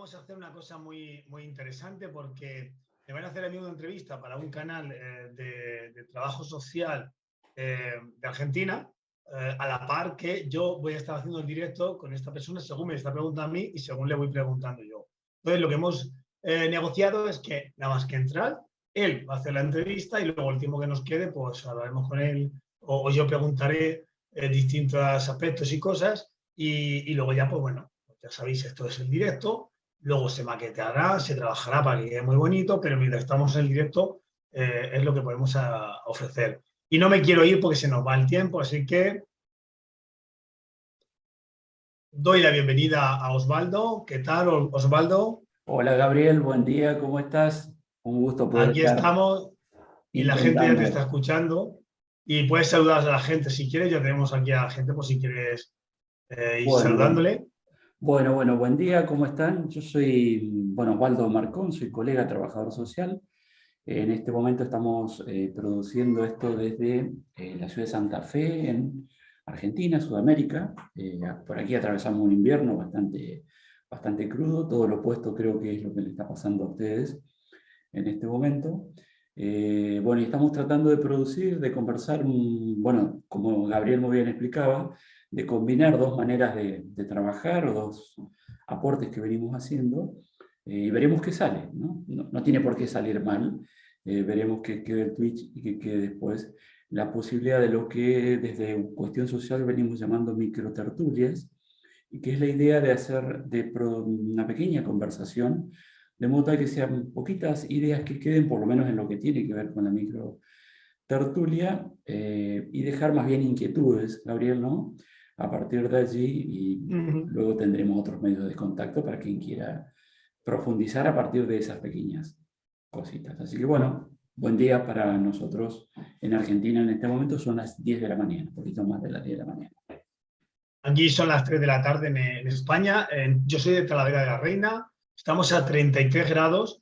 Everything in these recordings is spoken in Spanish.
vamos a hacer una cosa muy interesante porque me van a hacer a mí una entrevista para un canal de trabajo social de Argentina, a la par que yo voy a estar haciendo el directo con esta persona según me está preguntando a mí y según le voy preguntando yo. Entonces, lo que hemos negociado es que nada más que entrar, él va a hacer la entrevista y luego el tiempo que nos quede, pues hablaremos con él o yo preguntaré distintos aspectos y cosas y luego ya, pues bueno, ya sabéis, esto es el directo. Luego se maqueteará, se trabajará para que quede muy bonito, pero mientras estamos en el directo es lo que podemos ofrecer. Y no me quiero ir porque se nos va el tiempo, así que doy la bienvenida a Osvaldo. ¿Qué tal, Osvaldo? Hola Gabriel, buen día, ¿cómo estás? Un gusto poder Aquí estar estamos y la gente ya te está intentando. escuchando. Y puedes saludar a la gente si quieres. Ya tenemos aquí a la gente por si quieres ir Bueno, bueno, saludándole. buen día, ¿cómo están? Yo soy, Osvaldo Marcón, soy colega trabajador social. En este momento estamos produciendo esto desde la ciudad de Santa Fe, en Argentina, Sudamérica. Por aquí atravesamos un invierno bastante crudo, todo lo opuesto creo que es lo que le está pasando a ustedes en este momento. Y estamos tratando de producir, de conversar, como Gabriel muy bien explicaba, de combinar dos maneras de trabajar o dos aportes que venimos haciendo, y veremos qué sale, ¿no? No tiene por qué salir mal. Veremos qué quede el Twitch y qué quede después la posibilidad de lo que desde Cuestión Social venimos llamando microtertulias, y que es la idea de hacer una pequeña conversación, de modo tal que sean poquitas ideas que queden, por lo menos en lo que tiene que ver con la micro tertulia, y dejar más bien inquietudes, Gabriel, ¿no? A partir de allí, y luego tendremos otros medios de contacto para quien quiera profundizar a partir de esas pequeñas cositas. Así que bueno, buen día para nosotros en Argentina en este momento, son las 10 de la mañana, un poquito más de las 10 de la mañana. Aquí son las 3 de la tarde en España. Yo soy de Talavera de la Reina. Estamos a 33 grados.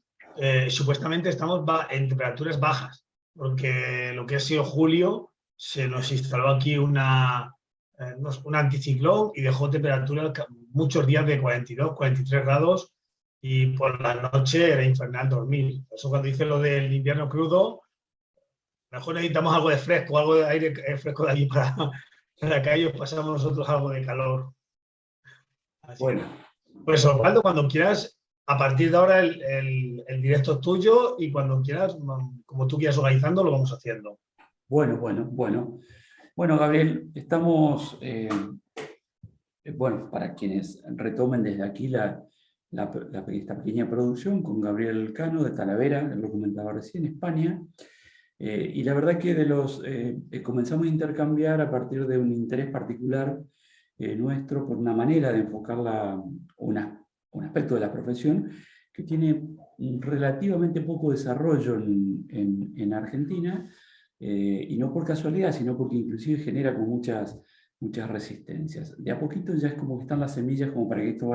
Supuestamente estamos en temperaturas bajas, porque lo que ha sido julio se nos instaló aquí un anticiclón y dejó temperaturas muchos días de 42, 43 grados y por la noche era infernal dormir. Por eso cuando dice lo del invierno crudo, mejor necesitamos algo de fresco, algo de aire fresco de allí para que ellos pasamos nosotros algo de calor. Así Bueno, que, pues Osvaldo, cuando quieras, a partir de ahora el directo es tuyo y cuando quieras, como tú quieras organizando, lo vamos haciendo. Bueno, Gabriel, estamos, para quienes retomen desde aquí esta pequeña producción con Gabriel Cano de Talavera, el lo comentaba recién, España. Y la verdad que comenzamos a intercambiar a partir de un interés particular nuestro por una manera de enfocar un aspecto de la profesión que tiene relativamente poco desarrollo en Argentina, y no por casualidad, sino porque inclusive genera como muchas resistencias. De a poquito ya es como que están las semillas como para que esto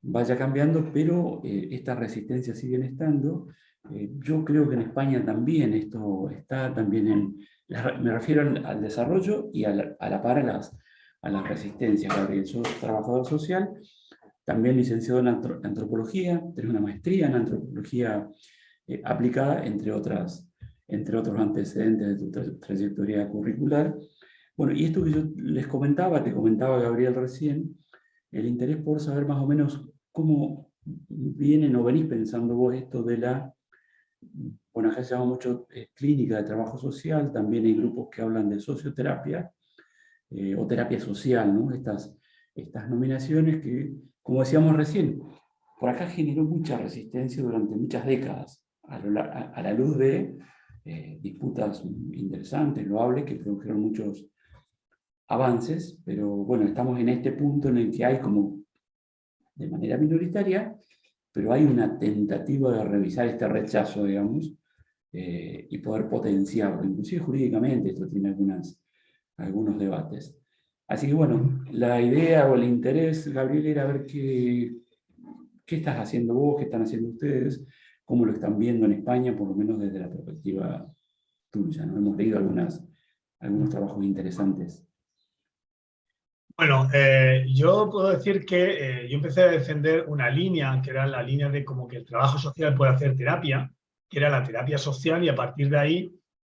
vaya cambiando, pero estas resistencias siguen estando. Yo creo que en España también esto está también me refiero al desarrollo y a la par a las resistencias, Gabriel. Soy trabajador social, también licenciado en antropología, tengo una maestría en antropología aplicada, entre otros antecedentes de tu trayectoria curricular. Bueno, y esto que yo te comentaba Gabriel recién, el interés por saber más o menos cómo vienen o venís pensando vos esto de acá se llama mucho clínica de trabajo social, también hay grupos que hablan de socioterapia o terapia social, ¿no? Estas nominaciones que, como decíamos recién, por acá generó mucha resistencia durante muchas décadas, a la luz de disputas interesantes, loables, que produjeron muchos avances, pero bueno, estamos en este punto en el que hay como, de manera minoritaria, pero hay una tentativa de revisar este rechazo, digamos, y poder potenciarlo, inclusive jurídicamente, esto tiene algunos debates. Así que bueno, la idea o el interés, Gabriel, era ver qué estás haciendo vos, qué están haciendo ustedes, cómo lo están viendo en España, por lo menos desde la perspectiva tuya, ¿no? Hemos leído algunos trabajos interesantes. Bueno, yo puedo decir que yo empecé a defender una línea, que era la línea de como que el trabajo social puede hacer terapia, que era la terapia social, y a partir de ahí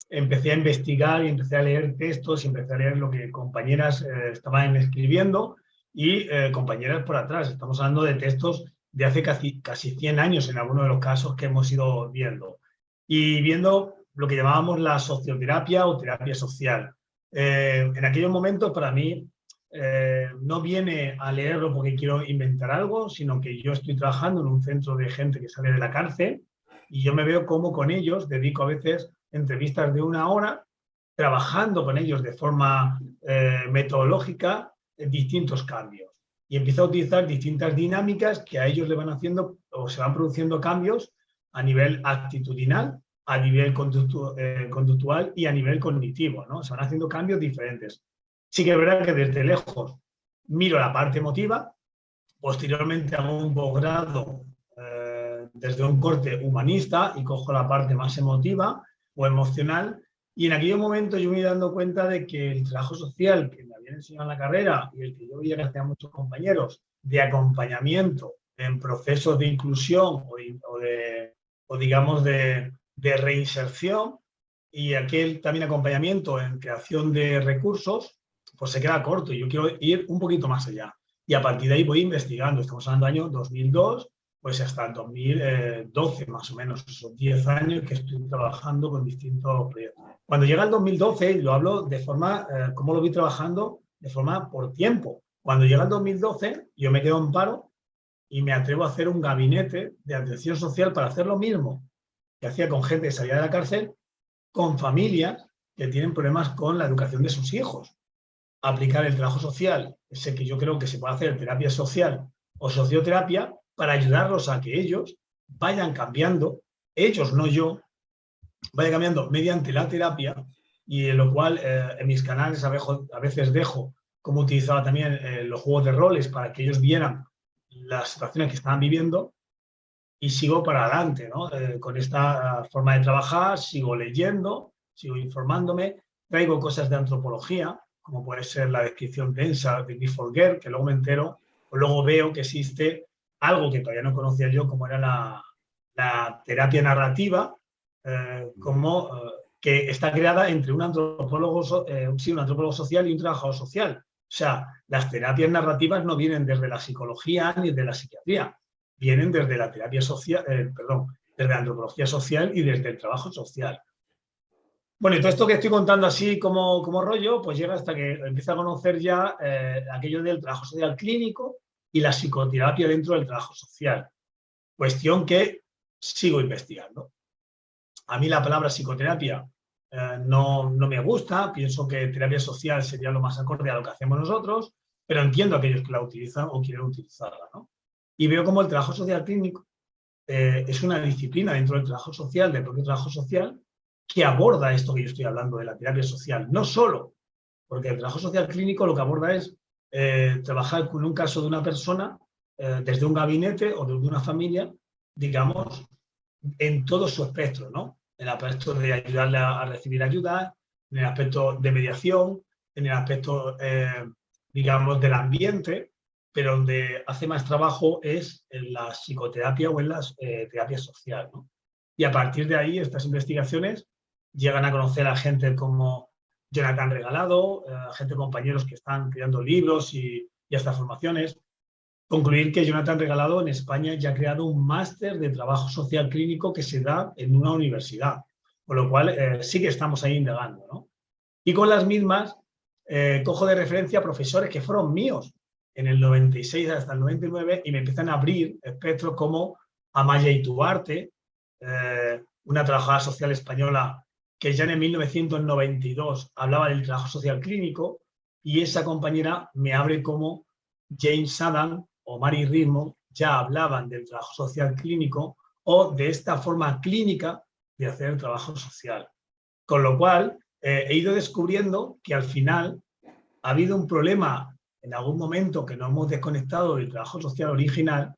empecé a investigar y empecé a leer textos y empecé a leer lo que compañeras estaban escribiendo y compañeras por atrás. Estamos hablando de textos de hace casi 100 años en algunos de los casos que hemos ido viendo. Y viendo lo que llamábamos la socioterapia o terapia social. En aquellos momentos, para mí, no viene a leerlo porque quiero inventar algo, sino que yo estoy trabajando en un centro de gente que sale de la cárcel y yo me veo como con ellos dedico a veces entrevistas de 1 hora, trabajando con ellos de forma metodológica en distintos cambios. Y empiezo a utilizar distintas dinámicas que a ellos le van haciendo o se van produciendo cambios a nivel actitudinal, a nivel conductual y a nivel cognitivo, ¿no? Se van haciendo cambios diferentes. Sí que es verdad que desde lejos miro la parte emotiva, posteriormente hago un posgrado desde un corte humanista y cojo la parte más emotiva o emocional, y en aquel momento yo me iba dando cuenta de que el trabajo social que me habían enseñado en la carrera y el que yo veía que hacían muchos compañeros de acompañamiento en procesos de inclusión o digamos de reinserción, y aquel también acompañamiento en creación de recursos, pues se queda corto y yo quiero ir un poquito más allá. Y a partir de ahí voy investigando. Estamos hablando del año 2002, pues hasta el 2012 más o menos, esos 10 años que estoy trabajando con distintos proyectos. Cuando llega el 2012, lo hablo de forma, cómo lo vi trabajando, de forma por tiempo. Cuando llega el 2012, yo me quedo en paro y me atrevo a hacer un gabinete de atención social para hacer lo mismo que hacía con gente que salía de la cárcel, con familias que tienen problemas con la educación de sus hijos. Aplicar el trabajo social, ese que yo creo que se puede hacer terapia social o socioterapia, para ayudarlos a que ellos vayan cambiando, ellos, no yo, vayan cambiando mediante la terapia, y en lo cual en mis canales a veces dejo cómo utilizaba también los juegos de roles para que ellos vieran las situaciones que estaban viviendo, y sigo para adelante, ¿no? Con esta forma de trabajar, sigo leyendo, sigo informándome, traigo cosas de antropología, como puede ser la descripción densa de Gifford Gerd, que luego me entero, o luego veo que existe algo que todavía no conocía yo, como era la terapia narrativa, que está creada entre un antropólogo social y un trabajador social. O sea, las terapias narrativas no vienen desde la psicología ni de la psiquiatría, vienen desde la terapia social, desde la antropología social y desde el trabajo social. Bueno, y todo esto que estoy contando así como rollo, pues llega hasta que empiezo a conocer ya aquello del trabajo social clínico y la psicoterapia dentro del trabajo social. Cuestión que sigo investigando. A mí la palabra psicoterapia no me gusta, pienso que terapia social sería lo más acorde a lo que hacemos nosotros, pero entiendo a aquellos que la utilizan o quieren utilizarla, ¿no? Y veo como el trabajo social clínico es una disciplina dentro del trabajo social, del propio trabajo social, que aborda esto que yo estoy hablando de la terapia social. No solo, porque el trabajo social clínico lo que aborda es trabajar con un caso de una persona desde un gabinete o desde una familia, digamos, en todo su espectro, ¿no? En el aspecto de ayudarle a recibir ayuda, en el aspecto de mediación, en el aspecto, digamos, del ambiente, pero donde hace más trabajo es en la psicoterapia o en la terapia social, ¿no? Y a partir de ahí, estas investigaciones llegan a conocer a gente como Jonathan Regalado, gente, compañeros que están creando libros y hasta formaciones. Concluir que Jonathan Regalado en España ya ha creado un máster de trabajo social clínico que se da en una universidad, con lo cual sí que estamos ahí indagando, ¿no? Y con las mismas cojo de referencia a profesores que fueron míos en el 96 hasta el 99 y me empiezan a abrir espectros como Amaya Ituarte, una trabajadora social española que ya en 1992 hablaba del trabajo social clínico, y esa compañera me abre como James Adam o Mari Ritmo ya hablaban del trabajo social clínico o de esta forma clínica de hacer el trabajo social. Con lo cual, he ido descubriendo que al final ha habido un problema en algún momento que nos hemos desconectado del trabajo social original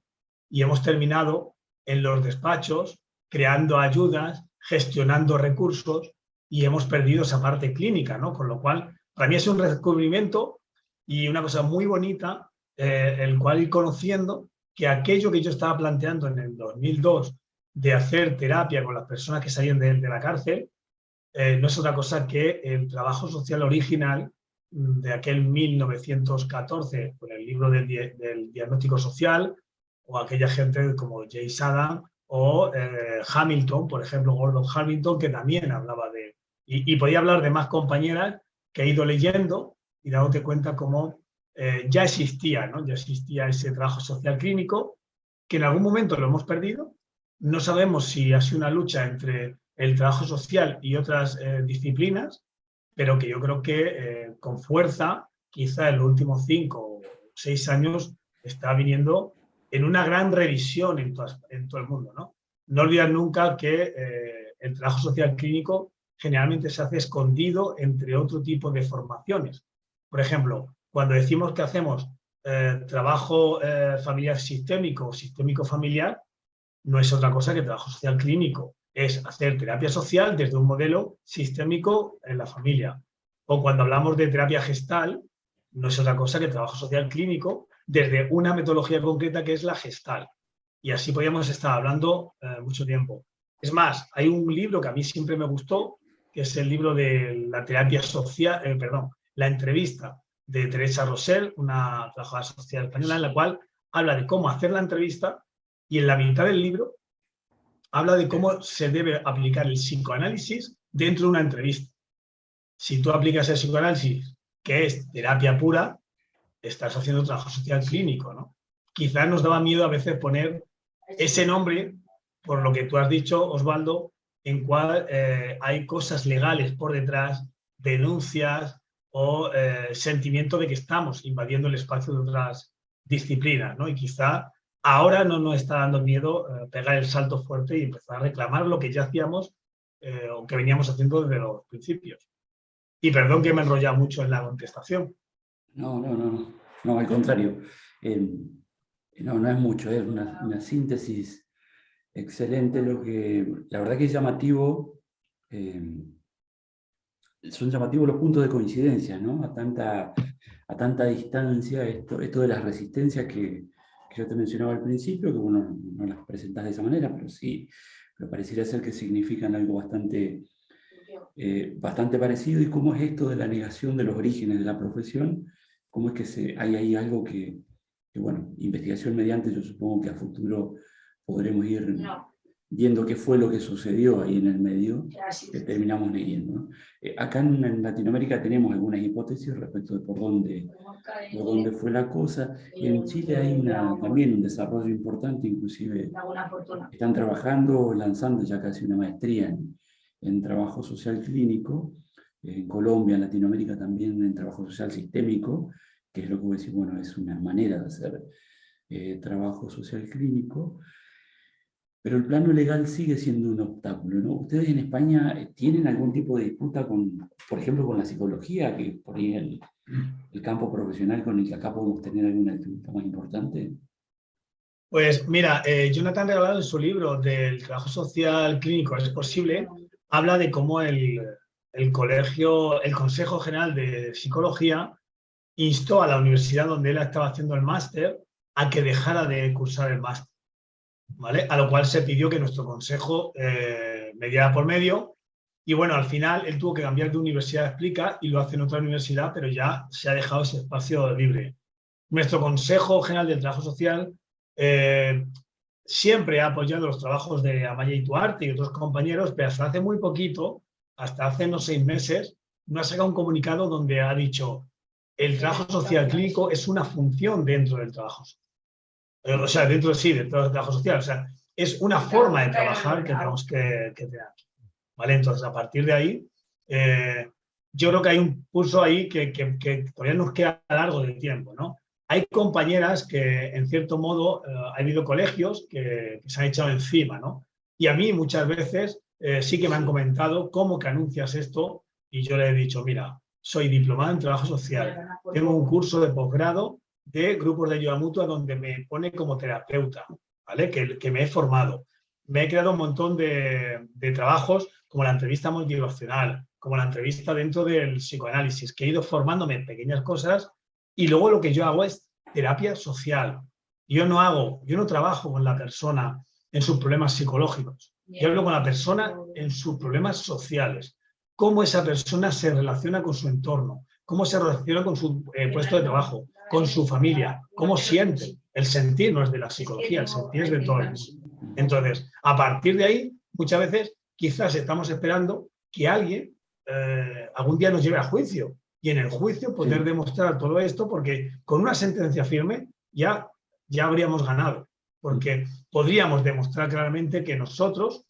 y hemos terminado en los despachos creando ayudas, gestionando recursos, y hemos perdido esa parte clínica, ¿no? Con lo cual, para mí es un descubrimiento y una cosa muy bonita, el cual ir conociendo que aquello que yo estaba planteando en el 2002 de hacer terapia con las personas que salían de la cárcel, no es otra cosa que el trabajo social original de aquel 1914, con el libro del diagnóstico social, o aquella gente como Jay Sada o Hamilton, por ejemplo, Gordon Hamilton, que también hablaba de... Y podía hablar de más compañeras que he ido leyendo y dándote cuenta cómo ya existía, ¿no? Ya existía ese trabajo social clínico, que en algún momento lo hemos perdido. No sabemos si ha sido una lucha entre el trabajo social y otras disciplinas, pero que yo creo que con fuerza, quizá en los últimos 5 o 6 años, está viniendo en una gran revisión en todo el mundo, ¿no? No olvidar nunca que el trabajo social clínico generalmente se hace escondido entre otro tipo de formaciones. Por ejemplo, cuando decimos que hacemos trabajo familiar sistémico o sistémico familiar, no es otra cosa que trabajo social clínico. Es hacer terapia social desde un modelo sistémico en la familia. O cuando hablamos de terapia gestal, no es otra cosa que trabajo social clínico desde una metodología concreta que es la gestal. Y así podríamos estar hablando mucho tiempo. Es más, hay un libro que a mí siempre me gustó, que es el libro de la terapia social, la entrevista de Teresa Rosell, una trabajadora social española, en la cual habla de cómo hacer la entrevista, y en la mitad del libro habla de cómo se debe aplicar el psicoanálisis dentro de una entrevista. Si tú aplicas el psicoanálisis, que es terapia pura, estás haciendo trabajo social clínico, ¿no? Quizás nos daba miedo a veces poner ese nombre, por lo que tú has dicho, Osvaldo, en cual hay cosas legales por detrás, denuncias o sentimiento de que estamos invadiendo el espacio de otras disciplinas, ¿no? Y quizá ahora no nos está dando miedo pegar el salto fuerte y empezar a reclamar lo que ya hacíamos o que veníamos haciendo desde los principios. Y perdón que me he enrollado mucho en la contestación. No, al contrario. No es mucho, es una síntesis excelente. La verdad que es llamativo, son llamativos los puntos de coincidencia, ¿no? A tanta distancia, esto de las resistencias que yo te mencionaba al principio, que bueno, no las presentás de esa manera, pero sí, pero pareciera ser que significan algo bastante parecido. Y cómo es esto de la negación de los orígenes de la profesión, cómo es que hay ahí algo que, bueno, investigación mediante, yo supongo que a futuro podremos ir viendo qué fue lo que sucedió ahí en el medio, que terminamos leyendo, ¿no? Acá en Latinoamérica tenemos algunas hipótesis respecto de por dónde fue la cosa. En Chile hay también un desarrollo importante, inclusive están trabajando, lanzando ya casi una maestría en trabajo social clínico, en Colombia, en Latinoamérica también en trabajo social sistémico, que es lo que voy a decir, bueno, es una manera de hacer trabajo social clínico, pero el plano legal sigue siendo un obstáculo, ¿no? ¿Ustedes en España tienen algún tipo de disputa por ejemplo, con la psicología, que por ahí el campo profesional con el que acá podemos tener alguna disputa más importante? Pues mira, Jonathan Regalado en su libro del trabajo social clínico es posible, habla de cómo el Consejo General de Psicología instó a la universidad donde él estaba haciendo el máster a que dejara de cursar el máster, ¿vale? A lo cual se pidió que nuestro consejo mediara por medio, y bueno, al final él tuvo que cambiar de universidad, explica, y lo hace en otra universidad, pero ya se ha dejado ese espacio libre. Nuestro Consejo General del Trabajo Social siempre ha apoyado los trabajos de Amaya Ituarte y otros compañeros, pero hasta hace muy poquito, hasta hace unos 6 meses, no ha sacado un comunicado donde ha dicho el trabajo social clínico es una función dentro del trabajo social. O sea, dentro del trabajo social. O sea, es una forma de trabajar que tenemos que tener. ¿Vale? Entonces, a partir de ahí, yo creo que hay un curso ahí que todavía nos queda largo de tiempo, ¿no? Hay compañeras que, en cierto modo, ha habido colegios que se han echado encima, ¿no? Y a mí muchas veces sí que me han comentado cómo que anuncias esto, y yo le he dicho, mira, soy diplomado en trabajo social, tengo un curso de posgrado de grupos de ayuda mutua donde me pone como terapeuta, ¿vale? Que me he formado. Me he creado un montón de trabajos como la entrevista motivacional, como la entrevista dentro del psicoanálisis, que he ido formándome en pequeñas cosas Y luego lo que yo hago es terapia social. Yo no trabajo con la persona en sus problemas psicológicos. Yo hablo con la persona en sus problemas sociales. Cómo esa persona se relaciona con su entorno, cómo se relaciona con su puesto de trabajo, con su familia, cómo siente. El sentir no es de la psicología, el sentir es de todo el mundo. Entonces, a partir de ahí, muchas veces, quizás estamos esperando que alguien algún día nos lleve a juicio y en el juicio poder demostrar todo esto, porque con una sentencia firme ya habríamos ganado, porque podríamos demostrar claramente que nosotros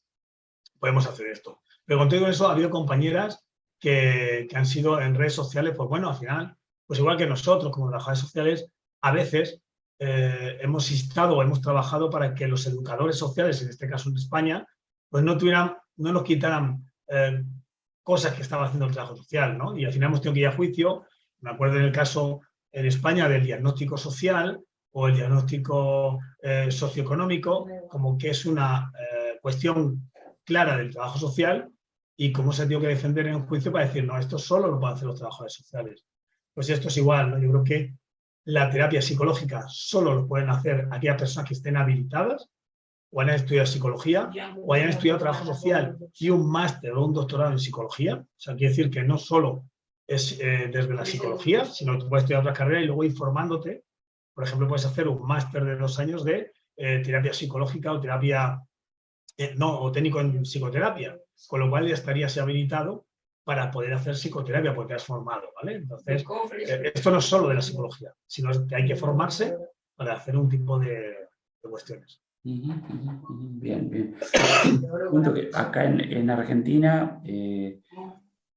podemos hacer esto. Pero con todo eso ha habido compañeras que han sido en redes sociales, pues bueno, al final, pues igual que nosotros como trabajadores sociales, a veces hemos instado o hemos trabajado para que los educadores sociales, en este caso en España, pues no nos quitaran cosas que estaba haciendo el trabajo social, ¿no? Y al final hemos tenido que ir a juicio. Me acuerdo en el caso en España del diagnóstico social o el diagnóstico socioeconómico, como que es una cuestión clara del trabajo social y cómo se ha tenido que defender en un juicio para decir, no, esto solo lo pueden hacer los trabajadores sociales. Pues esto es igual, ¿no? Yo creo que la terapia psicológica solo lo pueden hacer aquellas personas que estén habilitadas o hayan estudiado psicología o hayan estudiado trabajo social y un máster o un doctorado en psicología. O sea, quiere decir que no solo es desde la psicología, sino que tú puedes estudiar otras carreras y luego informándote. Por ejemplo, puedes hacer un máster de 2 años de terapia psicológica o terapia, o técnico en psicoterapia, con lo cual ya estarías habilitado para poder hacer psicoterapia porque has formado, ¿vale? Entonces, esto no es solo de la psicología, sino que hay que formarse para hacer un tipo de cuestiones. Bien, bien. Cuento que acá en Argentina,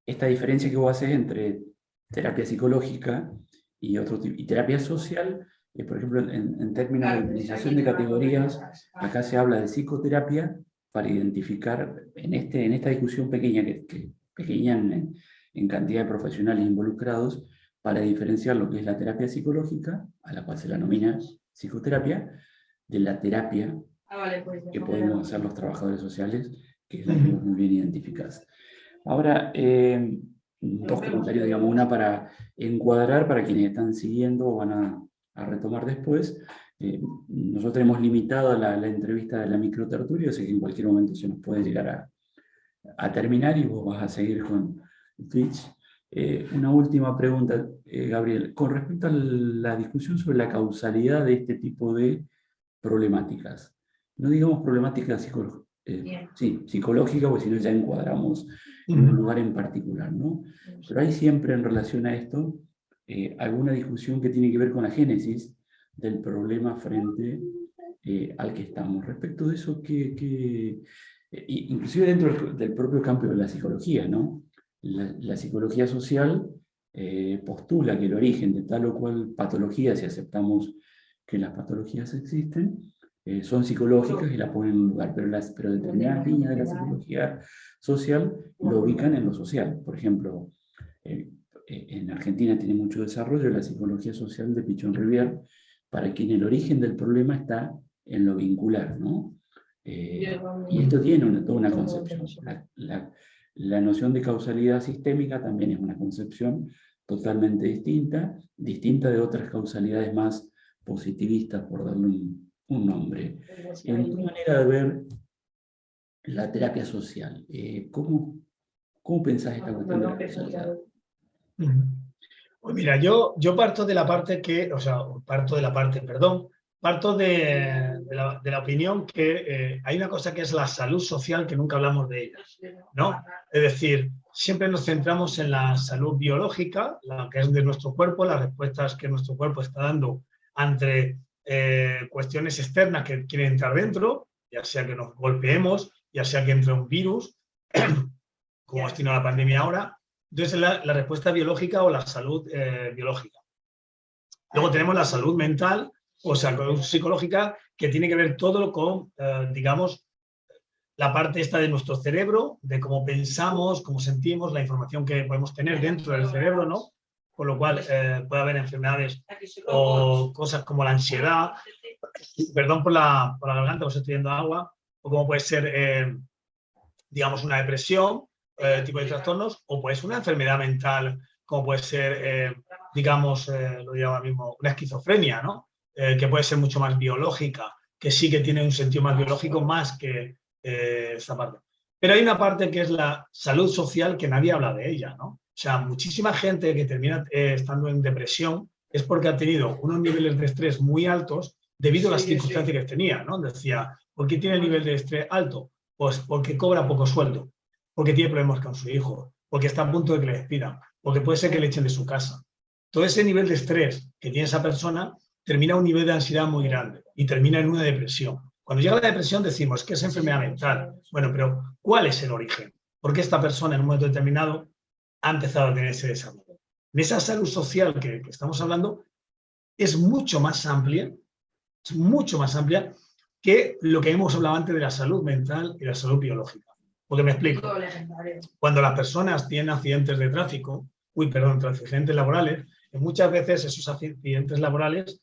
esta diferencia que vos haces entre terapia psicológica y terapia social, por ejemplo, en términos de utilización de categorías, acá se habla de psicoterapia para identificar en esta discusión pequeña, pequeña en cantidad de profesionales involucrados, para diferenciar lo que es la terapia psicológica, a la cual se la denomina psicoterapia, de la terapia que podemos hacer los trabajadores sociales, que es la que vos muy bien identificás. Ahora, 2 comentarios, digamos, una para encuadrar para quienes están siguiendo o van a retomar después. Nosotros hemos limitado la entrevista de la microtertulia, así que en cualquier momento se nos puede llegar a terminar y vos vas a seguir con Twitch. Una última pregunta, Gabriel, con respecto a la discusión sobre la causalidad de este tipo de problemáticas. No digamos problemáticas psicológicas, porque si no ya encuadramos en un lugar en particular, ¿no? Pero hay siempre en relación a esto alguna discusión que tiene que ver con la génesis del problema frente al que estamos. Respecto de eso, inclusive dentro del propio campo de la psicología, ¿no? La psicología social postula que el origen de tal o cual patología, si aceptamos que las patologías existen, son psicológicas y la ponen en un lugar, pero determinadas líneas de la psicología social lo ubican en lo social. Por ejemplo, en Argentina tiene mucho desarrollo la psicología social de Pichon Rivière, para quien el origen del problema está en lo vincular, ¿no? Y esto tiene toda una concepción. La noción de causalidad sistémica también es una concepción totalmente distinta de otras causalidades más positivistas, por darle un nombre. En tu manera de ver la terapia social, ¿cómo pensás esta cuestión de la causalidad? Pues mira, yo parto de la parte parto de la opinión que hay una cosa que es la salud social que nunca hablamos de ella, ¿no? Es decir, siempre nos centramos en la salud biológica, la que es de nuestro cuerpo, las respuestas que nuestro cuerpo está dando ante cuestiones externas que quieren entrar dentro, ya sea que nos golpeemos, ya sea que entre un virus, como hemos tenido la pandemia ahora. Entonces, la respuesta biológica o la salud biológica. Luego tenemos la salud mental, o sea, psicológica, que tiene que ver todo con, digamos, la parte esta de nuestro cerebro, de cómo pensamos, cómo sentimos, la información que podemos tener dentro del cerebro, ¿no? Con lo cual puede haber enfermedades o cosas como la ansiedad, perdón por la garganta, pues estoy yendo agua, o como puede ser, digamos, una depresión, tipo de trastornos, o puede ser una enfermedad mental, como puede ser digamos, lo digo ahora mismo, una esquizofrenia, ¿no? Que puede ser mucho más biológica, que sí que tiene un sentido más biológico más que esta parte. Pero hay una parte que es la salud social que nadie habla de ella, ¿no? O sea, muchísima gente que termina estando en depresión es porque ha tenido unos niveles de estrés muy altos debido a las circunstancias que tenía, ¿no? Decía, ¿por qué tiene el nivel de estrés alto? Pues porque cobra poco sueldo, porque tiene problemas con su hijo, porque está a punto de que le despidan, porque puede ser que le echen de su casa. Todo ese nivel de estrés que tiene esa persona termina a un nivel de ansiedad muy grande y termina en una depresión. Cuando llega la depresión decimos que es enfermedad mental. Bueno, pero ¿cuál es el origen? ¿Por qué esta persona en un momento determinado ha empezado a tener ese desarrollo? En esa salud social que estamos hablando es mucho más amplia que lo que hemos hablado antes de la salud mental y la salud biológica. Porque me explico. Cuando las personas tienen accidentes de tráfico, accidentes laborales, muchas veces esos accidentes laborales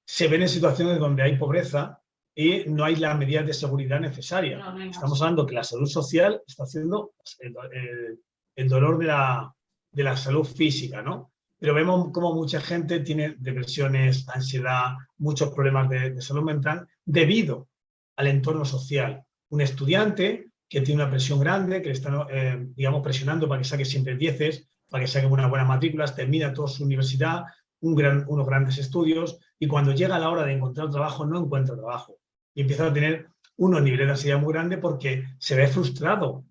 se ven en situaciones donde hay pobreza y no hay las medidas de seguridad necesarias. Estamos hablando que la salud social está haciendo el dolor de la salud física, ¿no? Pero vemos como mucha gente tiene depresiones, ansiedad, muchos problemas de salud mental debido al entorno social. Un estudiante que tiene una presión grande, que le están, digamos, presionando para que saque siempre 10, para que saque unas buenas matrículas, termina toda su universidad, unos grandes estudios, y cuando llega la hora de encontrar trabajo, no encuentra trabajo. Y empieza a tener unos niveles de ansiedad muy grandes porque se ve frustrado.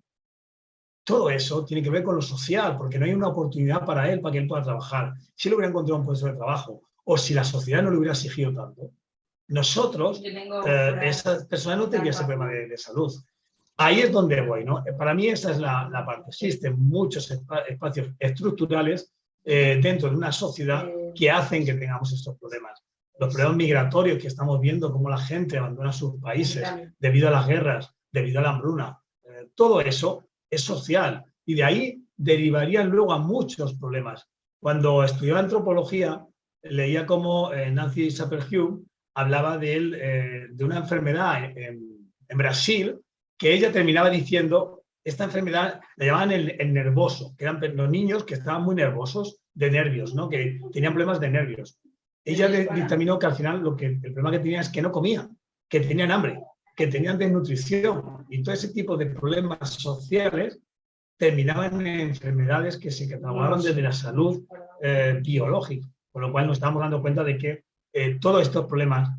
Todo eso tiene que ver con lo social, porque no hay una oportunidad para él, para que él pueda trabajar. Si él hubiera encontrado un puesto de trabajo, o si la sociedad no le hubiera exigido tanto, nosotros, esa persona no tendría ese problema de salud. Ahí es donde voy, ¿no? Para mí esa es la parte. Existen muchos espacios estructurales dentro de una sociedad que hacen que tengamos estos problemas. Los problemas migratorios que estamos viendo, cómo la gente abandona sus países debido a las guerras, debido a la hambruna, todo eso es social y de ahí derivarían luego a muchos problemas. Cuando estudiaba antropología, leía cómo Nancy Sapir-Whorf hablaba de una enfermedad en Brasil, que ella terminaba diciendo, esta enfermedad la llamaban el nervoso, que eran los niños que estaban muy nervosos de nervios, ¿no? Que tenían problemas de nervios. Ella dictaminó que al final el problema que tenían es que no comían, que tenían hambre, que tenían desnutrición, y todo ese tipo de problemas sociales terminaban en enfermedades que se catalogaban desde la salud biológica, con lo cual nos estamos dando cuenta de que todos estos problemas,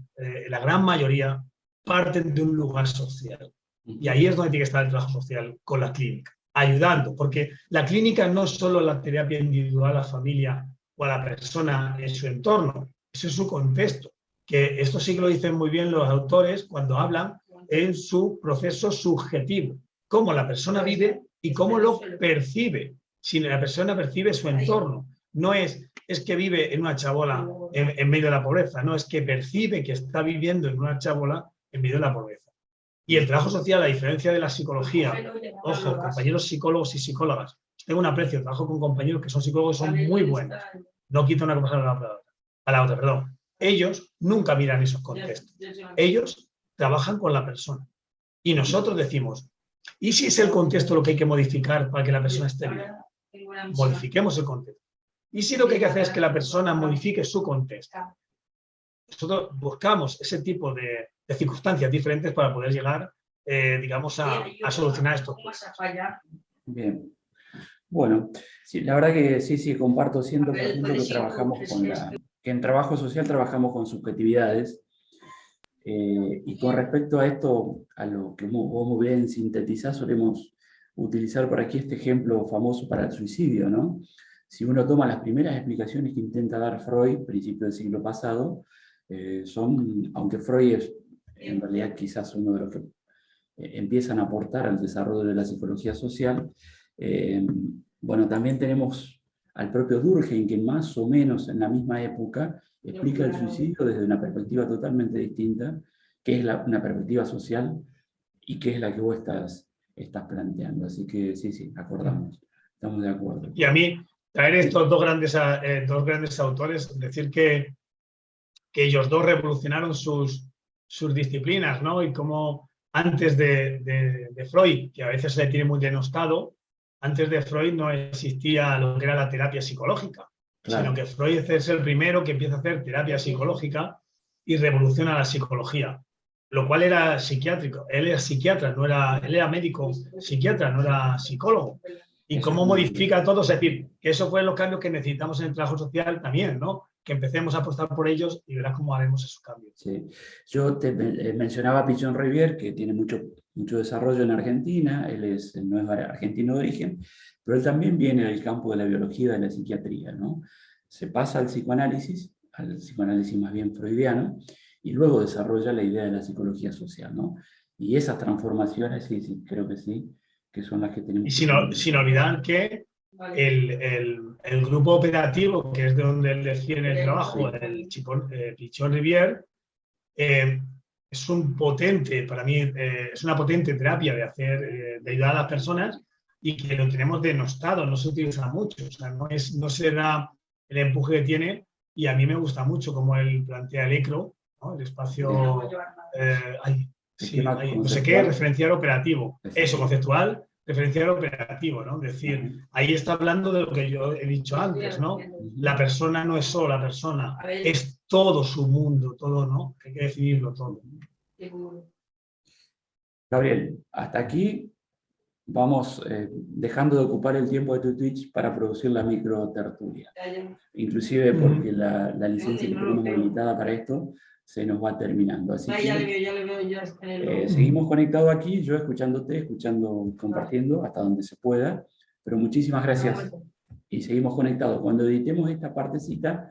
la gran mayoría, parten de un lugar social. Y ahí es donde tiene que estar el trabajo social con la clínica, ayudando, porque la clínica no es solo la terapia individual a la familia o a la persona en su entorno, eso es su contexto, que esto sí que lo dicen muy bien los autores cuando hablan en su proceso subjetivo, cómo la persona vive y cómo lo percibe. Si la persona percibe su entorno, no es que vive en una chabola en medio de la pobreza, no, es que percibe que está viviendo en una chabola en medio de la pobreza. Y el trabajo social, a diferencia de la psicología, ojo, compañeros psicólogos y psicólogas, tengo un aprecio, trabajo con compañeros que son psicólogos y son muy buenos, no quito una cosa a la otra, perdón. Ellos nunca miran esos contextos, ellos trabajan con la persona. Y nosotros decimos, ¿y si es el contexto lo que hay que modificar para que la persona esté bien? Modifiquemos el contexto. ¿Y si lo que hay que hacer es que la persona modifique su contexto? Nosotros buscamos ese tipo de circunstancias diferentes para poder llegar, digamos, a solucionar estos problemas. Bien. Bueno, sí, la verdad que sí, comparto 100% que trabajamos que en trabajo social trabajamos con subjetividades. Y con respecto a esto, a lo que vos muy bien sintetizás, solemos utilizar por aquí este ejemplo famoso para el suicidio, ¿no? Si uno toma las primeras explicaciones que intenta dar Freud, principio del siglo pasado, aunque Freud es en realidad quizás uno de los que empiezan a aportar al desarrollo de la psicología social, bueno, también tenemos al propio Durkheim, que más o menos en la misma época explica el suicidio desde una perspectiva totalmente distinta, que es una perspectiva social y que es la que vos estás planteando. Así que sí, acordamos, estamos de acuerdo. Y a mí, traer estos dos grandes autores, decir que ellos dos revolucionaron sus disciplinas, ¿no? Y como antes de Freud, que a veces se le tiene muy denostado, antes de Freud no existía lo que era la terapia psicológica. sino que Freud es el primero que empieza a hacer terapia psicológica y revoluciona la psicología, lo cual era psiquiátrico. Él era psiquiatra, él era médico psiquiatra, no era psicólogo. Y cómo modifica todo, es decir, que eso fue los cambios que necesitamos en el trabajo social también, ¿no? Que empecemos a apostar por ellos y verás cómo haremos esos cambios. Sí. Yo te mencionaba a Pichon Rivière, que tiene mucho desarrollo en Argentina. Él no es argentino de origen, pero él también viene del campo de la biología y de la psiquiatría, ¿no? Se pasa al psicoanálisis más bien freudiano, y luego desarrolla la idea de la psicología social, ¿no? Y esas transformaciones, sí, creo que sí, que son las que tenemos. Y sin olvidar que el grupo operativo, que es de donde él defiende el trabajo, el Pichon Rivière, es un potente, para mí, es una potente terapia de ayudar a las personas, y que lo tenemos denostado, no se utiliza mucho, o sea, no se da el empuje que tiene, y a mí me gusta mucho como él plantea el ECRO, ¿no? El espacio, no sé qué, referencial operativo, eso, conceptual, referencial operativo, ¿no? Es decir, ahí está hablando de lo que yo he dicho antes, ¿no? La persona no es solo la persona, es todo su mundo, todo, ¿no? Hay que definirlo todo. Gabriel, hasta aquí vamos dejando de ocupar el tiempo de tu Twitch para producir la micro tertulia. Inclusive porque la licencia que tenemos habilitada para esto se nos va terminando. Así que seguimos conectados aquí, yo escuchándote, compartiendo hasta donde se pueda. Pero muchísimas gracias. Y seguimos conectados. Cuando editemos esta partecita,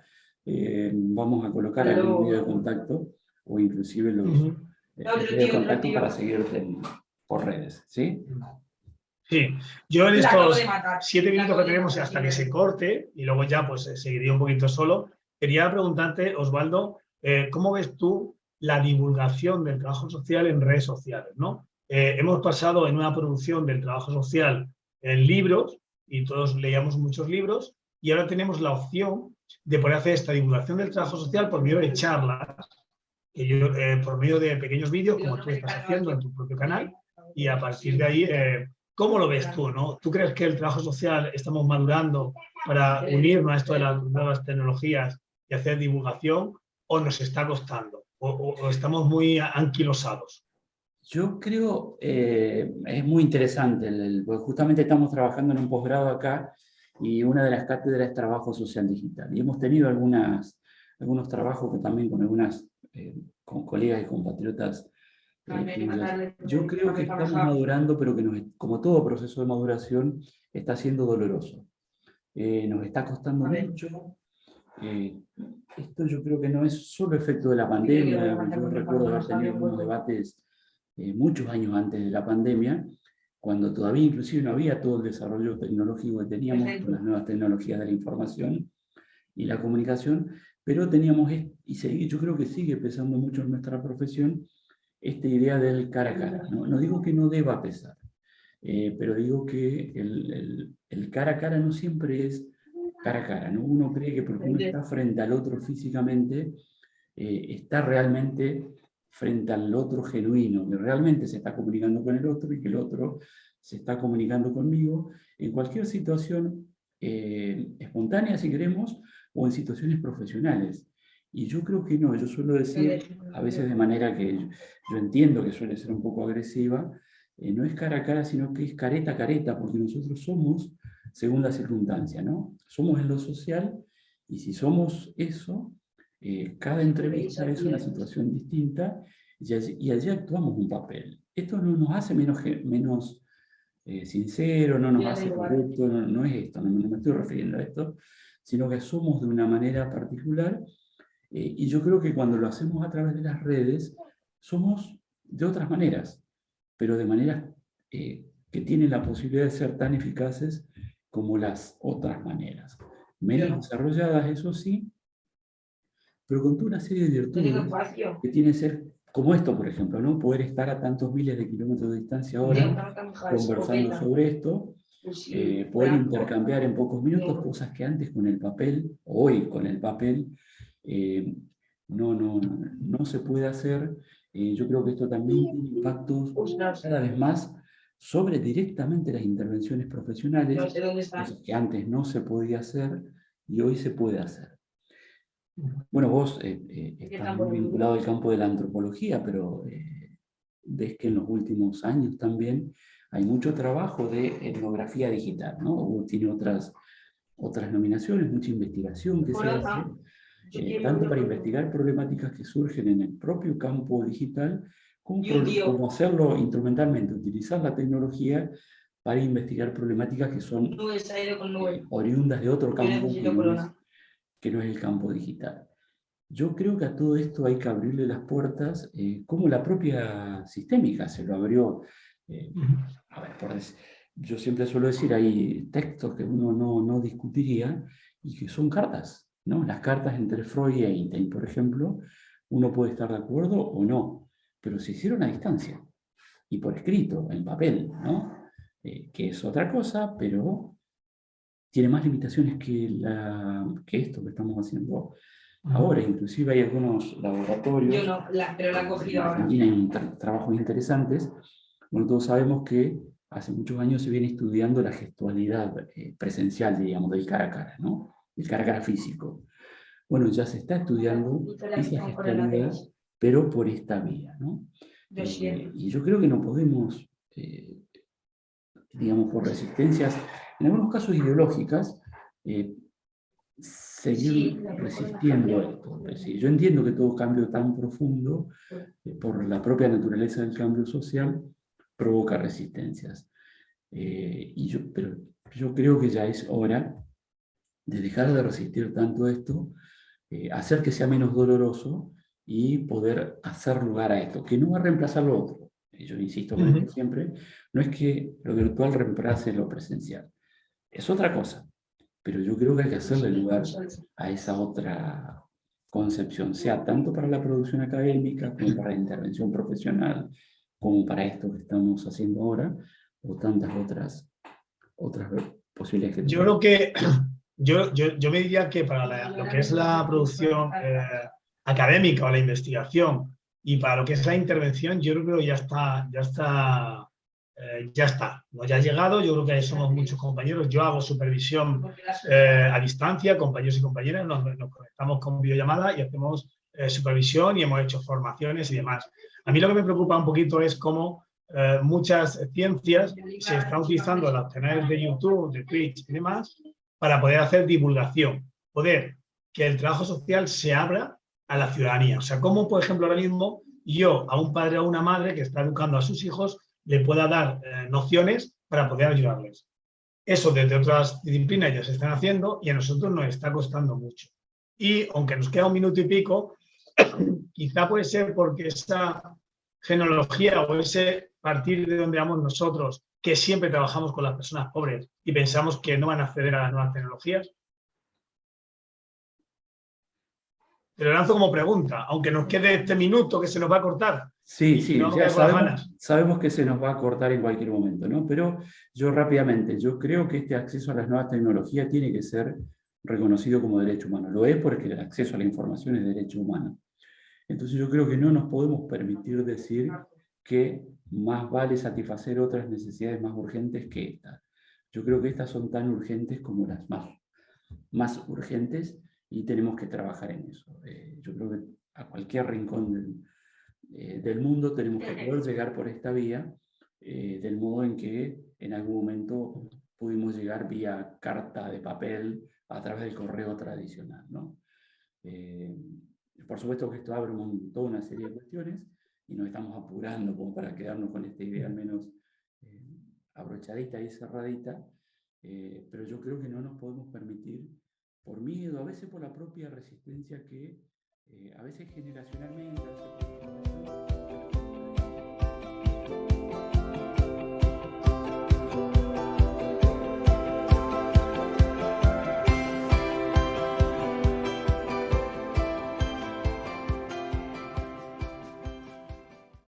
vamos a colocar algún video de contacto o inclusive los videos de contacto para seguirte por redes. ¿Sí? Sí, yo en estos 7 minutos que tenemos hasta que se corte, y luego ya pues seguiría un poquito solo, quería preguntarte, Osvaldo, ¿cómo ves tú la divulgación del trabajo social en redes sociales, ¿no? Hemos pasado en una producción del trabajo social en libros, y todos leíamos muchos libros, y ahora tenemos la opción de poder hacer esta divulgación del trabajo social por medio de charlas, por medio de pequeños vídeos, como tú estás haciendo en tu propio canal, y a partir de ahí... ¿cómo lo ves tú, no? ¿Tú crees que el trabajo social estamos madurando para unirnos a esto de las nuevas tecnologías y hacer divulgación, o nos está costando? ¿O estamos muy anquilosados? Yo creo, es muy interesante, porque justamente estamos trabajando en un posgrado acá, y una de las cátedras es trabajo social digital. Y hemos tenido algunos trabajos que también con colegas y compatriotas. Yo creo que estamos madurando, pero que como todo proceso de maduración está siendo doloroso. Nos está costando mucho. Esto yo creo que no es solo efecto de la pandemia. Yo recuerdo haber tenido unos debates muchos años antes de la pandemia, cuando todavía inclusive no había todo el desarrollo tecnológico que teníamos con las nuevas tecnologías de la información y la comunicación, pero teníamos, yo creo que sigue pesando mucho en nuestra profesión, esta idea del cara a cara. No digo que no deba pesar, pero digo que el cara a cara no siempre es cara a cara, ¿no? Uno cree que porque uno está frente al otro físicamente, está realmente frente al otro genuino, que realmente se está comunicando con el otro y que el otro se está comunicando conmigo en cualquier situación espontánea, si queremos, o en situaciones profesionales. Y yo creo que no, yo suelo decir, a veces de manera que yo entiendo que suele ser un poco agresiva, no es cara a cara, sino que es careta a careta, porque nosotros somos según la circunstancia, ¿no? Somos en lo social, y si somos eso, cada entrevista es una situación distinta, y allí actuamos un papel. Esto no nos hace menos sincero, no nos hace corrupto, no es esto, no me estoy refiriendo a esto, sino que somos de una manera particular. Y yo creo que cuando lo hacemos a través de las redes, somos de otras maneras, pero de maneras que tienen la posibilidad de ser tan eficaces como las otras maneras. Menos desarrolladas, eso sí, pero con toda una serie de virtudes que tiene que ser, como esto, por ejemplo, ¿no? Poder estar a tantos miles de kilómetros de distancia ahora conversando sobre esto, poder intercambiar en pocos minutos cosas que antes con el papel, hoy con el papel, no se puede hacer. Yo creo que esto también tiene impactos cada vez más sobre directamente las intervenciones profesionales, cosas que antes no se podía hacer, y hoy se puede hacer. Bueno, vos estás muy vinculado al campo de la antropología, pero ves que en los últimos años también hay mucho trabajo de etnografía digital, ¿no? Tiene otras nominaciones, mucha investigación que se hace, tanto para investigar problemáticas que surgen en el propio campo digital, como hacerlo instrumentalmente, utilizar la tecnología para investigar problemáticas que son oriundas de otro campo que no es el campo digital. Yo creo que a todo esto hay que abrirle las puertas, como la propia sistémica se lo abrió. A ver, yo siempre suelo decir, hay textos que uno no discutiría y que son cartas, ¿no? Las cartas entre Freud y Einstein, por ejemplo, uno puede estar de acuerdo o no, pero se hicieron a distancia y por escrito, en papel, ¿no? Que es otra cosa, pero tiene más limitaciones que esto que estamos haciendo ahora. Inclusive hay algunos laboratorios. Pero la cogí en Argentina hay trabajos interesantes. Bueno, todos sabemos que hace muchos años se viene estudiando la gestualidad presencial, digamos, del cara a cara, ¿no? El cara a cara físico. Bueno, ya se está estudiando esa gestualidad, pero por esta vía, ¿no? Y yo creo que no podemos, digamos, por resistencias, en algunos casos ideológicas, seguir resistiendo esto. Es decir, yo entiendo que todo cambio tan profundo, por la propia naturaleza del cambio social, provoca resistencias. Pero yo creo que ya es hora de dejar de resistir tanto esto, hacer que sea menos doloroso y poder hacer lugar a esto, que no va a reemplazar lo otro. Yo insisto con esto siempre, no es que lo virtual reemplace lo presencial, es otra cosa, pero yo creo que hay que hacerle lugar a esa otra concepción, sea tanto para la producción académica, como para la intervención profesional, como para esto que estamos haciendo ahora, o tantas otras posibilidades que yo tenemos. creo que yo me diría que para lo que es la producción académica o la investigación y para lo que es la intervención, yo creo que ya está, ¿no? Ya ha llegado. Yo creo que somos muchos compañeros. Yo hago supervisión a distancia, compañeros y compañeras, nos conectamos con videollamada y hacemos supervisión y hemos hecho formaciones y demás. A mí lo que me preocupa un poquito es cómo muchas ciencias se están utilizando los canales de YouTube, de Twitch y demás para poder hacer divulgación, poder que el trabajo social se abra a la ciudadanía. O sea, cómo, por ejemplo, ahora mismo yo a un padre o a una madre que está educando a sus hijos le pueda dar nociones para poder ayudarles. Eso desde otras disciplinas ya se están haciendo y a nosotros nos está costando mucho. Y aunque nos queda un minuto y pico, quizá puede ser porque esa genealogía o ese partir de donde vamos nosotros, que siempre trabajamos con las personas pobres y pensamos que no van a acceder a las nuevas tecnologías. Te lo lanzo como pregunta, aunque nos quede este minuto que se nos va a cortar. Sí, sí, no ya sabemos que se nos va a cortar en cualquier momento, ¿no? Pero yo rápidamente, yo creo que este acceso a las nuevas tecnologías tiene que ser reconocido como derecho humano. Lo es porque el acceso a la información es derecho humano. Entonces yo creo que no nos podemos permitir decir que más vale satisfacer otras necesidades más urgentes que estas. Yo creo que estas son tan urgentes como las más urgentes y tenemos que trabajar en eso. Yo creo que a cualquier rincón del mundo tenemos que poder llegar por esta vía, del modo en que en algún momento pudimos llegar vía carta de papel a través del correo tradicional, ¿no? Por supuesto que esto abre toda una serie de cuestiones y nos estamos apurando como para quedarnos con esta idea al menos abrochadita y cerradita, pero yo creo que no nos podemos permitir, por miedo, a veces por la propia resistencia que a veces generacionalmente, a veces por